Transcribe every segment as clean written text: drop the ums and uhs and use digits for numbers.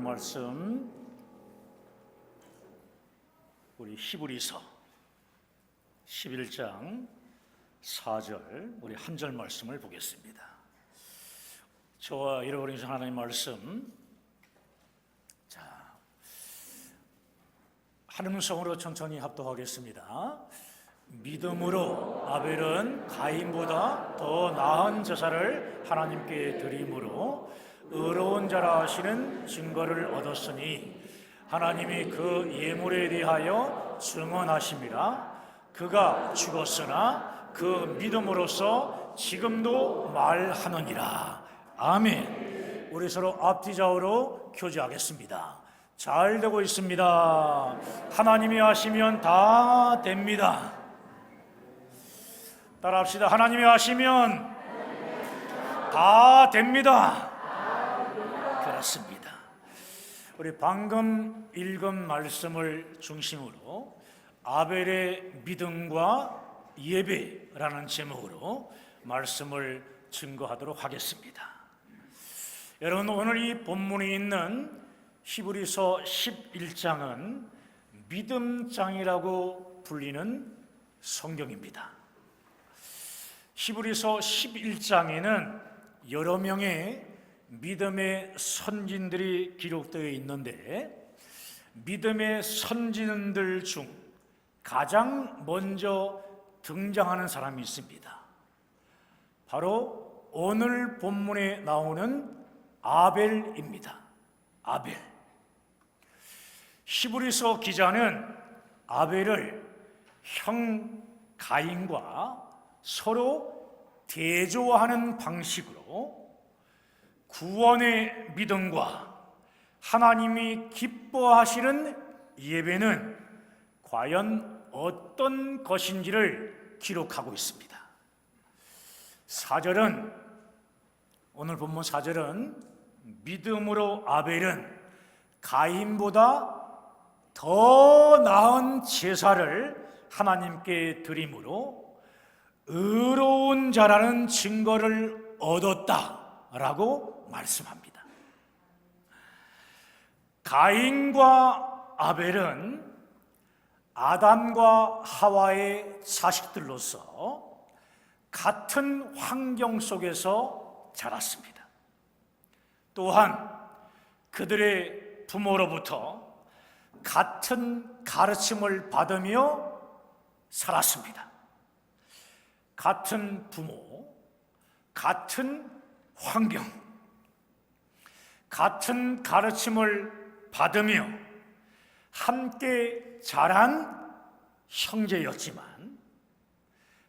말씀 우리 히브리서 11장 4절 우리 한 절 말씀을 보겠습니다. 저와 잃어버린 하나님의 말씀, 한 음성으로 천천히 합독하겠습니다. 믿음으로 아벨은 가인보다 더 나은 제사를 하나님께 드림으로 의로운 자라 하시는 증거를 얻었으니 하나님이 그 예물에 대하여 증언하심이라. 그가 죽었으나 그 믿음으로써 지금도 말하느니라. 아멘. 우리 서로 앞뒤 좌우로 교제하겠습니다. 잘 되고 있습니다. 하나님이 하시면 다 됩니다. 따라합시다. 하나님이 하시면 다 됩니다. 그렇습니다. 우리 방금 읽은 말씀을 중심으로 아벨의 믿음과 예배라는 제목으로 말씀을 증거하도록 하겠습니다. 여러분, 오늘 이 본문에 있는 히브리서 11장은 믿음장이라고 불리는 성경입니다. 히브리서 11장에는 여러 명의 믿음의 선진들이 기록되어 있는데, 믿음의 선진들 중 가장 먼저 등장하는 사람이 있습니다. 바로 오늘 본문에 나오는 아벨입니다. 아벨. 히브리서 기자는 아벨을 형 가인과 서로 대조하는 방식으로 구원의 믿음과 하나님이 기뻐하시는 예배는 과연 어떤 것인지를 기록하고 있습니다. 4절은, 오늘 본문 4절은 믿음으로 아벨은 가인보다 더 나은 제사를 하나님께 드림으로 의로운 자라는 증거를 얻었다라고 말씀합니다. 가인과 아벨은 아담과 하와의 자식들로서 같은 환경 속에서 자랐습니다. 또한 그들의 부모로부터 같은 가르침을 받으며 살았습니다. 같은 부모, 같은 환경, 같은 가르침을 받으며 함께 자란 형제였지만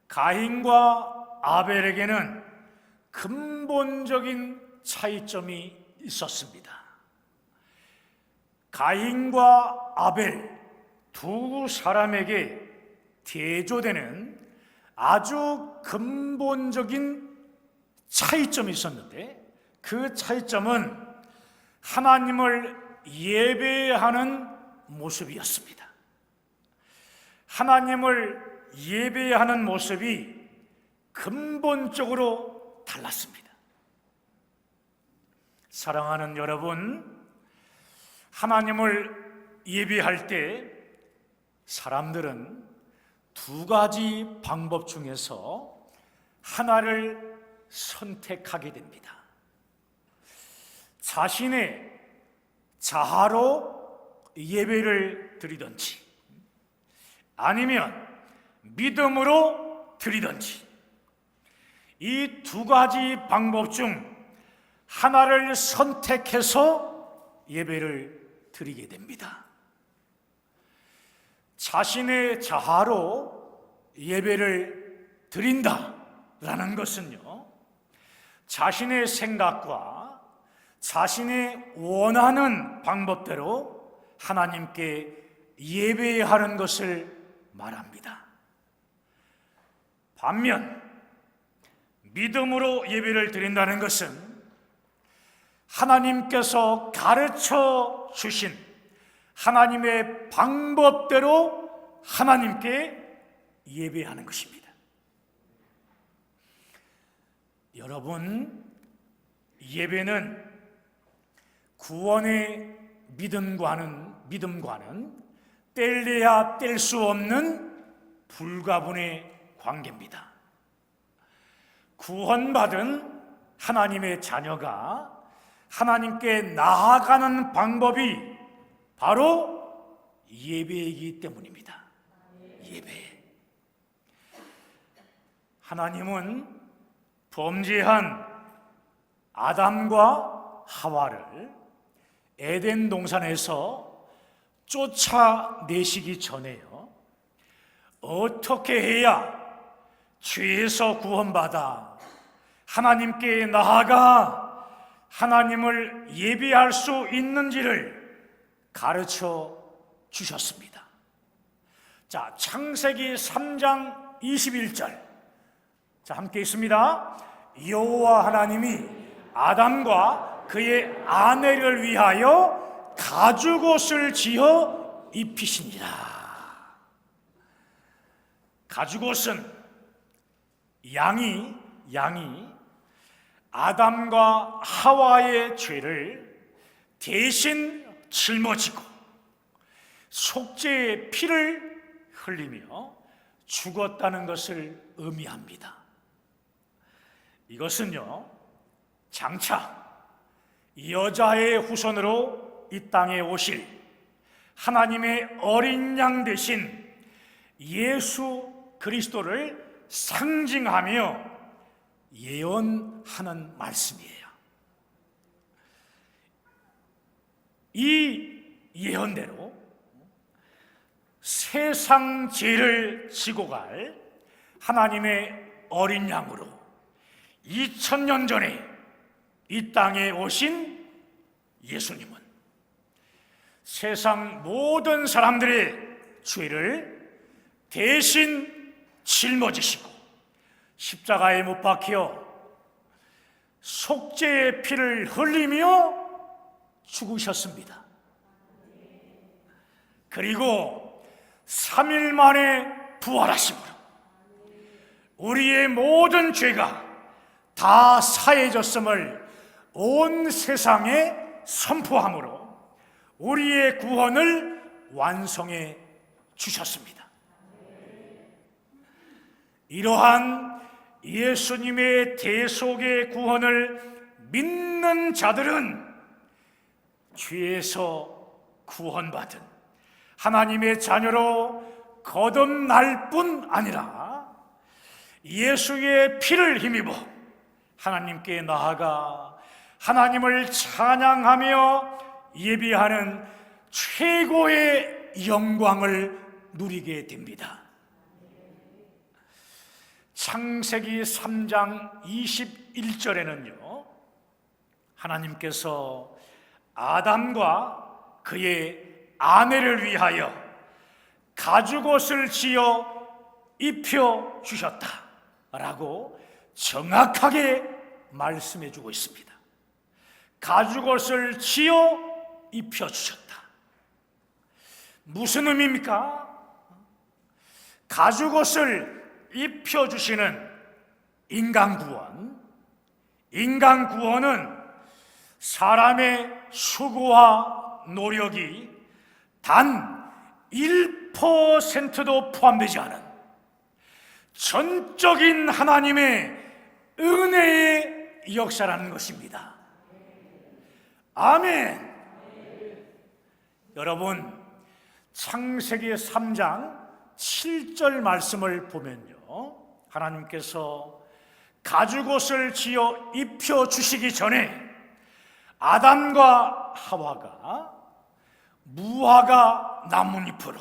가인과 아벨에게는 근본적인 차이점이 있었습니다. 가인과 아벨 두 사람에게 대조되는 아주 근본적인 차이점이 있었는데, 그 차이점은 하나님을 예배하는 모습이었습니다. 하나님을 예배하는 모습이 근본적으로 달랐습니다. 사랑하는 여러분, 하나님을 예배할 때 사람들은 두 가지 방법 중에서 하나를 선택하게 됩니다. 자신의 자아로 예배를 드리든지 아니면 믿음으로 드리든지, 이 두 가지 방법 중 하나를 선택해서 예배를 드리게 됩니다. 자신의 자아로 예배를 드린다라는 것은요, 자신의 생각과 자신의 원하는 방법대로 하나님께 예배하는 것을 말합니다. 반면 믿음으로 예배를 드린다는 것은 하나님께서 가르쳐 주신 하나님의 방법대로 하나님께 예배하는 것입니다. 여러분, 예배는 구원의 믿음과는 뗄래야 뗄 수 없는 불가분의 관계입니다. 구원받은 하나님의 자녀가 하나님께 나아가는 방법이 바로 예배이기 때문입니다. 예배. 하나님은 범죄한 아담과 하와를 에덴 동산에서 쫓아내시기 전에요, 어떻게 해야 죄에서 구원받아 하나님께 나아가 하나님을 예배할 수 있는지를 가르쳐 주셨습니다. 자, 창세기 3장 21절. 자, 함께 있습니다. 여호와 하나님이 아담과 그의 아내를 위하여 가죽옷을 지어 입히시니라. 가죽옷은 양이 아담과 하와의 죄를 대신 짊어지고 속죄의 피를 흘리며 죽었다는 것을 의미합니다. 이것은요, 장차 여자의 후손으로 이 땅에 오실 하나님의 어린 양 대신 예수 그리스도를 상징하며 예언하는 말씀이에요. 이 예언대로 세상 죄를 지고 갈 하나님의 어린 양으로 2000년 전에 이 땅에 오신 예수님은 세상 모든 사람들의 죄를 대신 짊어지시고 십자가에 못 박혀 속죄의 피를 흘리며 죽으셨습니다. 그리고 3일 만에 부활하심으로 우리의 모든 죄가 다 사해졌음을 온 세상에 선포함으로 우리의 구원을 완성해 주셨습니다. 이러한 예수님의 대속의 구원을 믿는 자들은 죄에서 구원받은 하나님의 자녀로 거듭날 뿐 아니라 예수의 피를 힘입어 하나님께 나아가 하나님을 찬양하며 예비하는 최고의 영광을 누리게 됩니다. 창세기 3장 21절에는요, 하나님께서 아담과 그의 아내를 위하여 가죽옷을 지어 입혀 주셨다라고 정확하게 말씀해 주고 있습니다. 가죽옷을 지어 입혀 주셨다. 무슨 의미입니까? 가죽옷을 입혀 주시는 인간 구원은 사람의 수고와 노력이 단 1%도 포함되지 않은 전적인 하나님의 은혜의 역사라는 것입니다. 아멘. 여러분, 창세기 3장 7절 말씀을 보면요, 하나님께서 가죽옷을 지어 입혀 주시기 전에 아담과 하와가 무화과 나뭇잎으로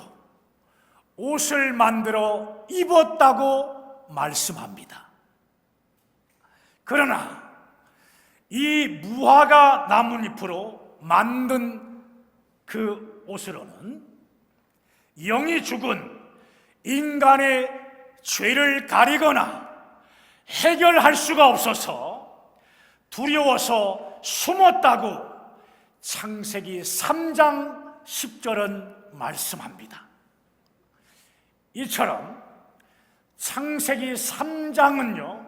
옷을 만들어 입었다고 말씀합니다. 그러나 이 무화과 나뭇잎으로 만든 그 옷으로는 영이 죽은 인간의 죄를 가리거나 해결할 수가 없어서 두려워서 숨었다고 창세기 3장 10절은 말씀합니다. 이처럼 창세기 3장은요,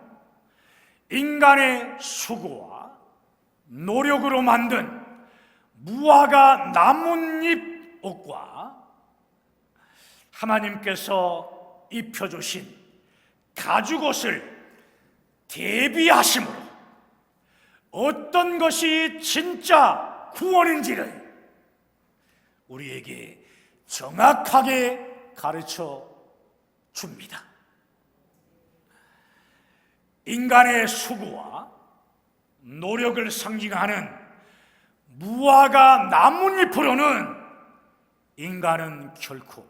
인간의 수고와 노력으로 만든 무화과 나뭇잎 옷과 하나님께서 입혀주신 가죽옷을 대비하심으로 어떤 것이 진짜 구원인지를 우리에게 정확하게 가르쳐 줍니다. 인간의 수고와 노력을 상징하는 무화과 나뭇잎으로는 인간은 결코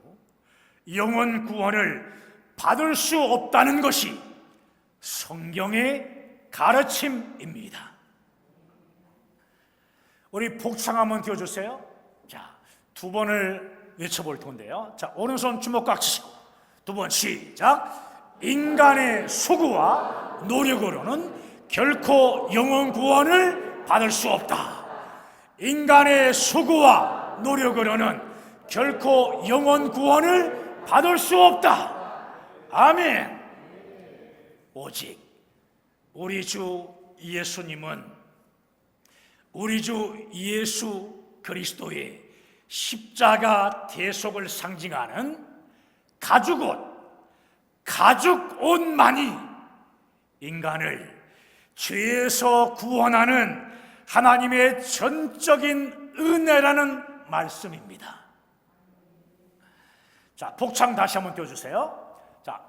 영원 구원을 받을 수 없다는 것이 성경의 가르침입니다. 우리 복창 한번 띄워주세요. 자, 두 번을 외쳐볼 건데요. 자, 오른손 주먹 꽉 치시고 두 번 시작. 인간의 수고와 노력으로는 결코 영원 구원을 받을 수 없다. 인간의 수고와 노력으로는 결코 영원 구원을 받을 수 없다. 아멘. 오직 우리 주 예수님은 우리 주 예수 그리스도의 십자가 대속을 상징하는 가죽옷만이 인간을 죄에서 구원하는 하나님의 전적인 은혜라는 말씀입니다. 자, 복창 다시 한번 띄워주세요. 자,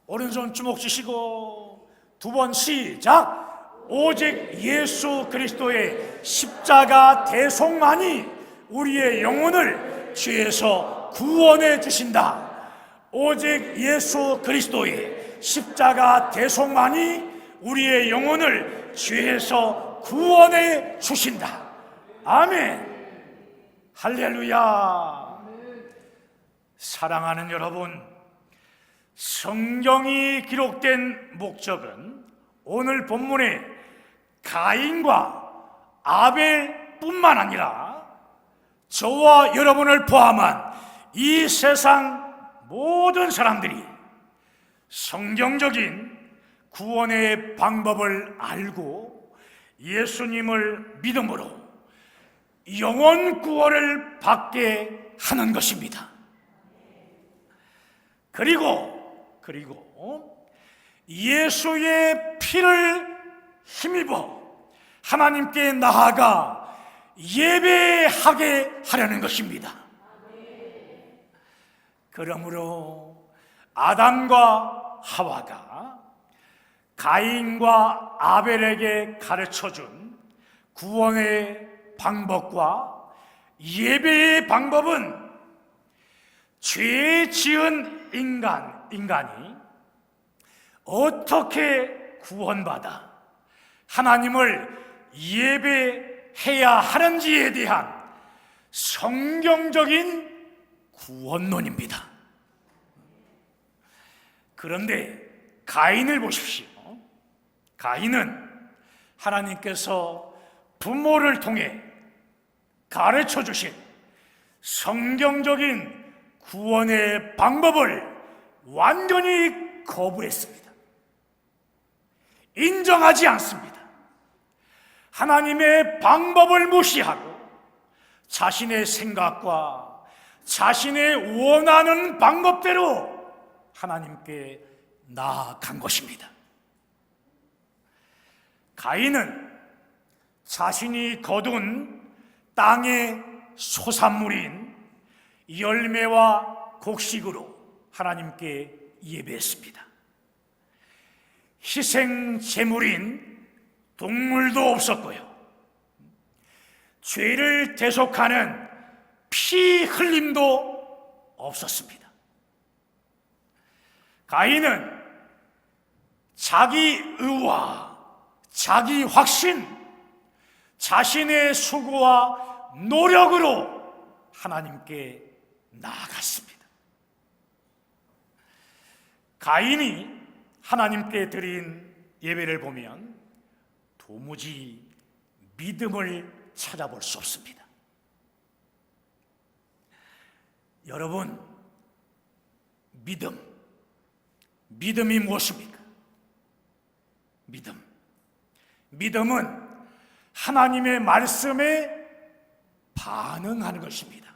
오른손 주먹 쥐시고 두 번 시작. 오직 예수 그리스도의 십자가 대속만이 우리의 영혼을 죄에서 구원해 주신다. 오직 예수 그리스도의 십자가 대속만이 우리의 영혼을 죄에서 구원해 주신다. 아멘. 할렐루야. 사랑하는 여러분, 성경이 기록된 목적은 오늘 본문의 가인과 아벨뿐만 아니라 저와 여러분을 포함한 이 세상 모든 사람들이 성경적인 구원의 방법을 알고 예수님을 믿음으로 영원 구원을 받게 하는 것입니다. 그리고 예수의 피를 힘입어 하나님께 나아가 예배하게 하려는 것입니다. 그러므로 아담과 하와가 가인과 아벨에게 가르쳐준 구원의 방법과 예배의 방법은 죄 지은 인간이 어떻게 구원받아 하나님을 예배해야 하는지에 대한 성경적인 구원론입니다. 그런데 가인을 보십시오. 가인은 하나님께서 부모를 통해 가르쳐 주신 성경적인 구원의 방법을 완전히 거부했습니다. 인정하지 않습니다. 하나님의 방법을 무시하고 자신의 생각과 자신의 원하는 방법대로 하나님께 나아간 것입니다. 가인은 자신이 거둔 땅의 소산물인 열매와 곡식으로 하나님께 예배했습니다. 희생 제물인 동물도 없었고요. 죄를 대속하는 피 흘림도 없었습니다. 가인은 자기 의와 자기 확신, 자신의 수고와 노력으로 하나님께 나아갔습니다. 가인이 하나님께 드린 예배를 보면 도무지 믿음을 찾아볼 수 없습니다. 여러분, 믿음이 무엇입니까? 믿음은 하나님의 말씀에 반응하는 것입니다.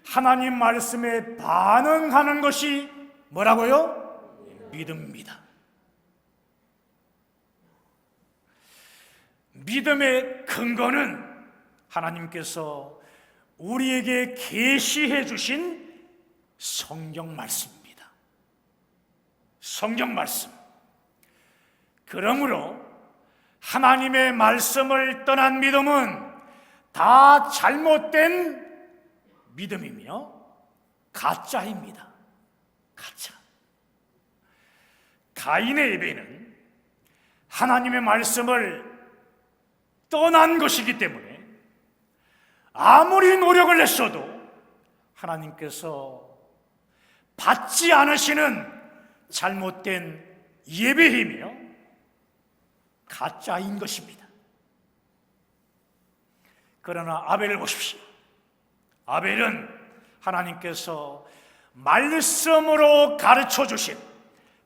하나님 말씀에 반응하는 것이 뭐라고요? 믿음입니다. 믿음의 근거는 하나님께서 우리에게 계시해 주신 성경 말씀입니다. 성경 말씀. 그러므로 하나님의 말씀을 떠난 믿음은 다 잘못된 믿음이며 가짜입니다. 가짜. 가인의 예배는 하나님의 말씀을 떠난 것이기 때문에 아무리 노력을 했어도 하나님께서 받지 않으시는 잘못된 예배이며 가짜인 것입니다. 그러나 아벨을 보십시오. 아벨은 하나님께서 말씀으로 가르쳐 주신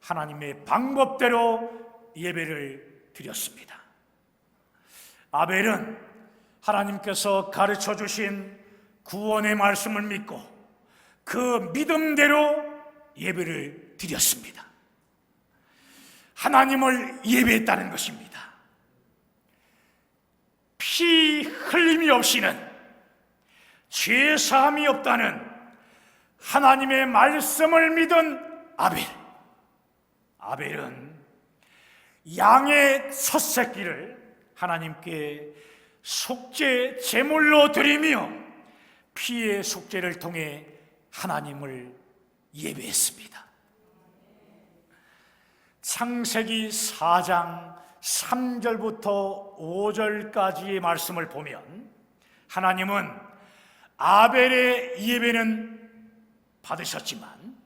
하나님의 방법대로 예배를 드렸습니다. 아벨은 하나님께서 가르쳐 주신 구원의 말씀을 믿고 그 믿음대로 예배를 드렸습니다. 하나님을 예배했다는 것입니다. 피 흘림이 없이는 죄 사함이 없다는 하나님의 말씀을 믿은 아벨. 아벨은 양의 첫 새끼를 하나님께 속죄 제물로 드리며 피의 속죄를 통해 하나님을 예배했습니다. 창세기 4장 3절부터 5절까지의 말씀을 보면 하나님은 아벨의 예배는 받으셨지만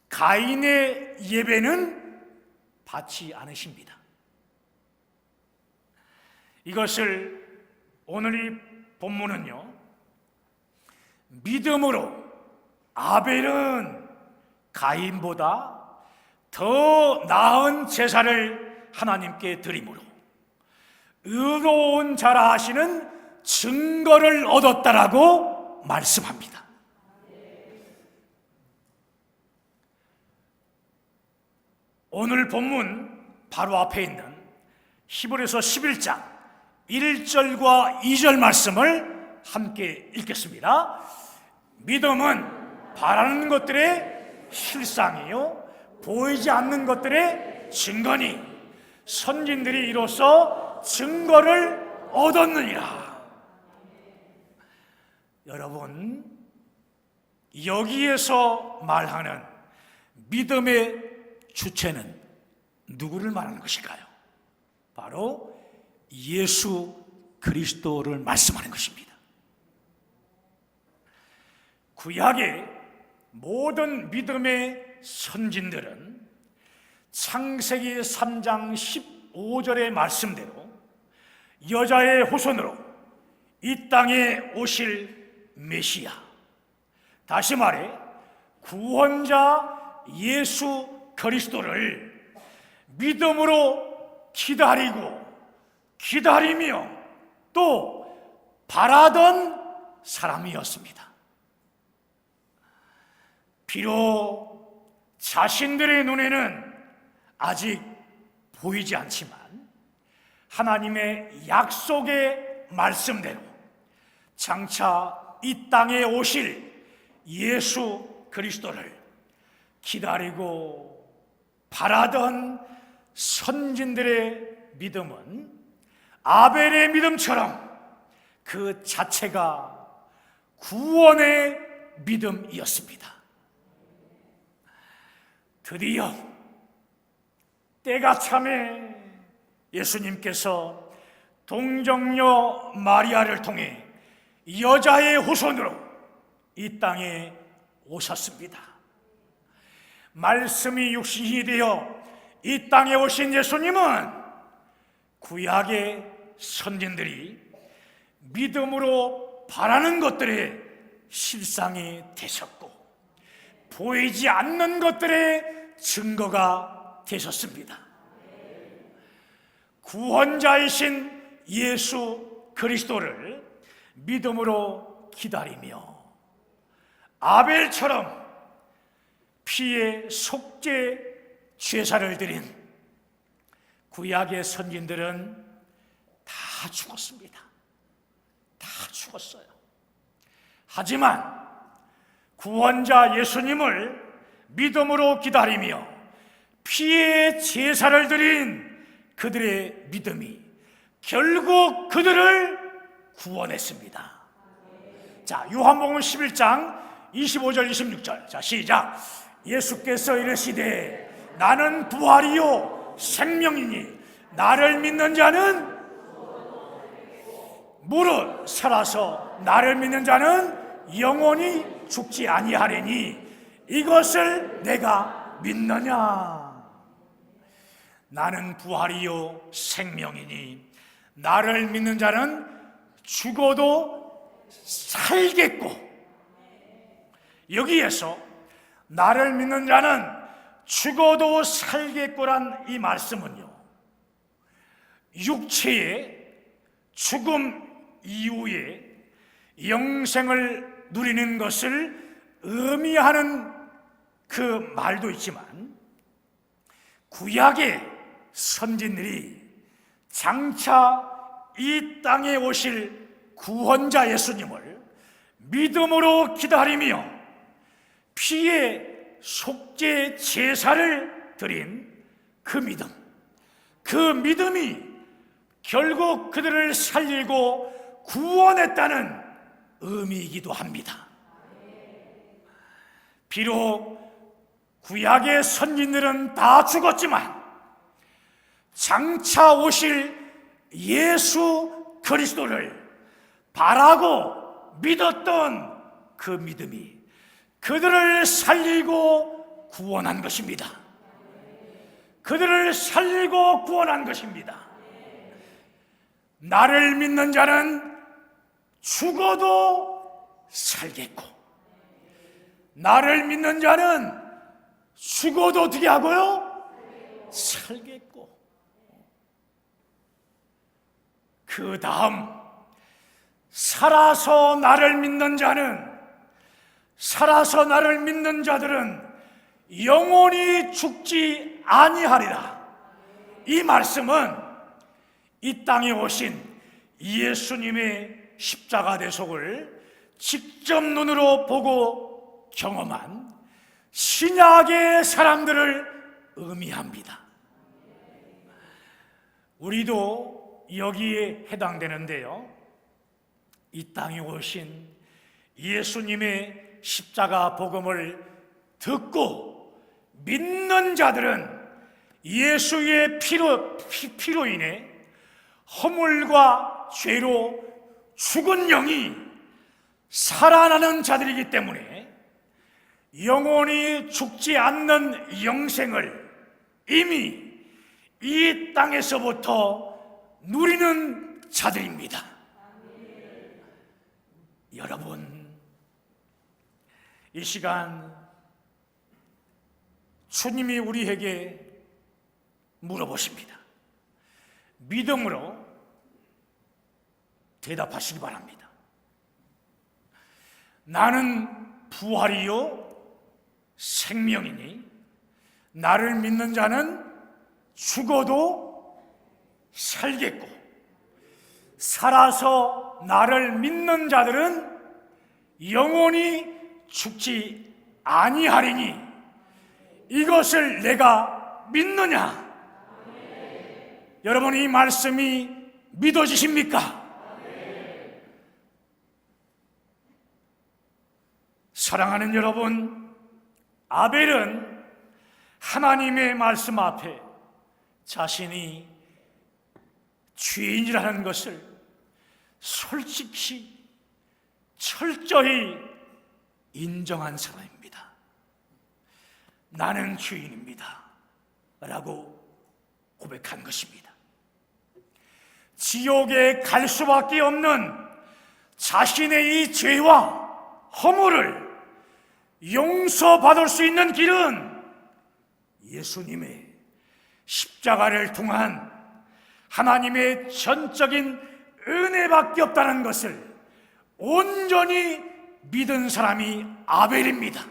가인의 예배는 받지 않으십니다. 이것을 오늘 이 본문은요, 믿음으로 아벨은 가인보다 더 나은 제사를 하나님께 드림으로 의로운 자라 하시는 증거를 얻었다라고 말씀합니다. 오늘 본문 바로 앞에 있는 히브리서 11장 1절과 2절 말씀을 함께 읽겠습니다. 믿음은 바라는 것들의 실상이요 보이지 않는 것들의 증거니 선진들이 이로써 증거를 얻었느니라. 여러분, 여기에서 말하는 믿음의 주체는 누구를 말하는 것일까요? 바로 예수 그리스도를 말씀하는 것입니다. 구약의 모든 믿음의 선진들은 창세기 3장 15절의 말씀대로 여자의 후손으로 이 땅에 오실 메시아, 다시 말해 구원자 예수 그리스도를 믿음으로 기다리며 또 바라던 사람이었습니다. 비록 자신들의 눈에는 아직 보이지 않지만 하나님의 약속의 말씀대로 장차 이 땅에 오실 예수 그리스도를 기다리고 바라던 선진들의 믿음은 아벨의 믿음처럼 그 자체가 구원의 믿음이었습니다. 드디어 때가 참에 예수님께서 동정녀 마리아를 통해 여자의 후손으로 이 땅에 오셨습니다. 말씀이 육신이 되어 이 땅에 오신 예수님은 구약의 선진들이 믿음으로 바라는 것들의 실상이 되셨고 보이지 않는 것들의 증거가 되셨습니다. 구원자이신 예수 그리스도를 믿음으로 기다리며 아벨처럼 피의 속죄 제사를 드린 구약의 선진들은 다 죽었습니다. 다 죽었어요. 하지만 구원자 예수님을 믿음으로 기다리며 피의 제사를 드린 그들의 믿음이 결국 그들을 구원했습니다. 자, 요한복음 11장 25절 26절. 자, 시작. 예수께서 이르시되 나는 부활이요 생명이니 나를 믿는 자는 무릇 살아서 나를 믿는 자는 영원히 죽지 아니하리니 이것을 내가 믿느냐. 나는 부활이요 생명이니 나를 믿는 자는 죽어도 살겠고, 여기에서 나를 믿는 자는 죽어도 살겠고란 이 말씀은요, 육체의 죽음 이후에 영생을 누리는 것을 의미하는 그 말도 있지만, 구약의 선진들이 장차 이 땅에 오실 구원자 예수님을 믿음으로 기다리며 피의 속죄 제사를 드린 그 믿음, 그 믿음이 결국 그들을 살리고 구원했다는 의미이기도 합니다. 비록 구약의 선진들은 다 죽었지만 장차 오실 예수 그리스도를 바라고 믿었던 그 믿음이 그들을 살리고 구원한 것입니다. 그들을 살리고 구원한 것입니다. 나를 믿는 자는 죽어도 살겠고, 나를 믿는 자는 죽어도 어떻게 하고요? 살겠고. 그 다음, 살아서 나를 믿는 자는, 살아서 나를 믿는 자들은 영원히 죽지 아니하리라. 이 말씀은 이 땅에 오신 예수님의 십자가 대속을 직접 눈으로 보고 경험한 신약의 사람들을 의미합니다. 우리도 여기에 해당되는데요, 이 땅에 오신 예수님의 십자가 복음을 듣고 믿는 자들은 예수의 피로 인해 허물과 죄로 죽은 영이 살아나는 자들이기 때문에 영원히 죽지 않는 영생을 이미 이 땅에서부터 누리는 자들입니다. 여러분, 이 시간 주님이 우리에게 물어보십니다. 믿음으로 대답하시기 바랍니다. 나는 부활이요 생명이니 나를 믿는 자는 죽어도 살겠고, 살아서 나를 믿는 자들은 영원히 죽지 아니하리니 이것을 내가 믿느냐? 여러분, 이 말씀이 믿어지십니까? 사랑하는 여러분, 아벨은 하나님의 말씀 앞에 자신이 죄인이라는 것을 솔직히 철저히 인정한 사람입니다. 나는 죄인입니다 라고 고백한 것입니다. 지옥에 갈 수밖에 없는 자신의 이 죄와 허물을 용서받을 수 있는 길은 예수님의 십자가를 통한 하나님의 전적인 은혜밖에 없다는 것을 온전히 믿은 사람이 아벨입니다.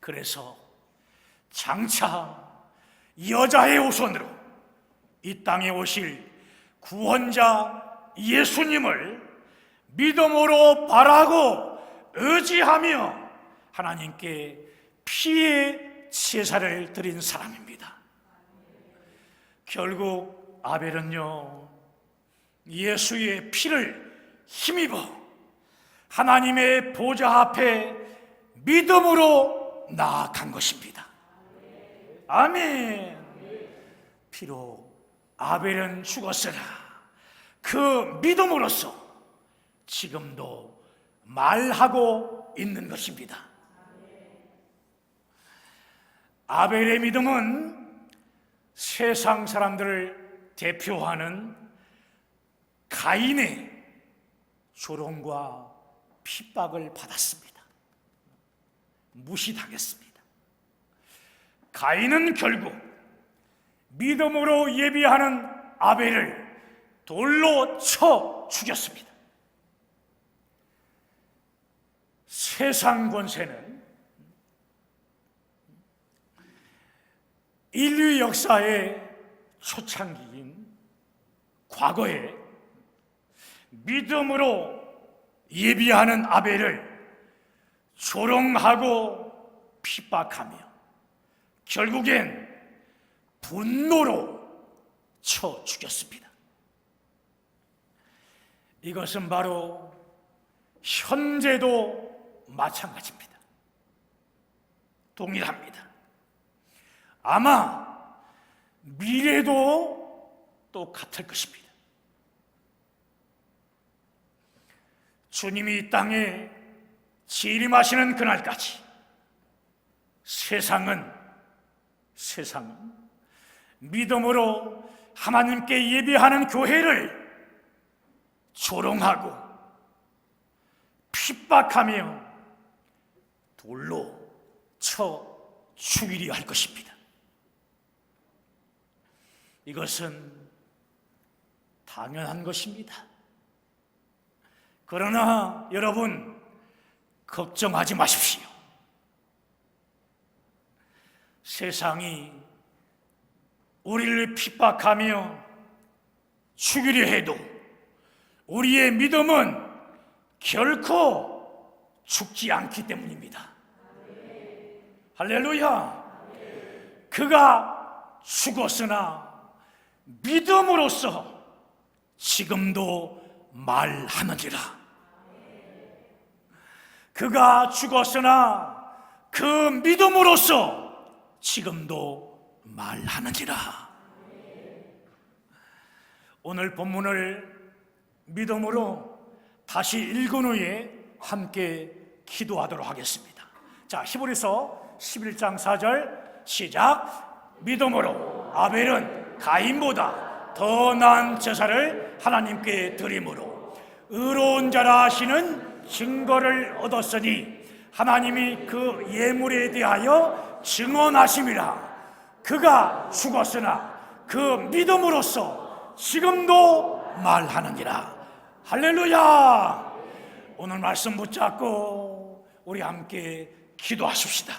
그래서 장차 여자의 후손으로 이 땅에 오실 구원자 예수님을 믿음으로 바라고 의지하며 하나님께 피의 제사를 드린 사람입니다. 결국 아벨은요, 예수의 피를 힘입어 하나님의 보좌 앞에 믿음으로 나아간 것입니다. 아멘. 비록 아벨은 죽었으나 그 믿음으로써 지금도 말하고 있는 것입니다. 아벨의 믿음은 세상 사람들을 대표하는 가인의 조롱과 핍박을 받았습니다. 무시당했습니다. 가인은 결국 믿음으로 예비하는 아벨을 돌로 쳐 죽였습니다. 세상 권세는 인류 역사의 초창기인 과거에 믿음으로 예비하는 아벨을 조롱하고 핍박하며 결국엔 분노로 쳐 죽였습니다. 이것은 바로 현재도 마찬가지입니다. 동일합니다. 아마 미래도 또 같을 것입니다. 주님이 이 땅에 재림하시는 그날까지 세상은 믿음으로 하나님께 예배하는 교회를 조롱하고 핍박하며 돌로 쳐 죽이려 할 것입니다. 이것은 당연한 것입니다. 그러나 여러분, 걱정하지 마십시오. 세상이 우리를 핍박하며 죽이려 해도 우리의 믿음은 결코 죽지 않기 때문입니다. 할렐루야. 그가 죽었으나 믿음으로써 지금도 말하느니라. 그가 죽었으나 그 믿음으로써 지금도 말하느니라. 오늘 본문을 믿음으로 다시 읽은 후에 함께 기도하도록 하겠습니다. 자, 히브리서 11장 4절 시작. 믿음으로 아벨은 가인보다 더 나은 제사를 하나님께 드림으로 의로운 자라 하시는 증거를 얻었으니 하나님이 그 예물에 대하여 증언하심이라. 그가 죽었으나 그 믿음으로써 지금도 말하느니라. 할렐루야. 오늘 말씀 붙잡고 우리 함께 기도하십시다.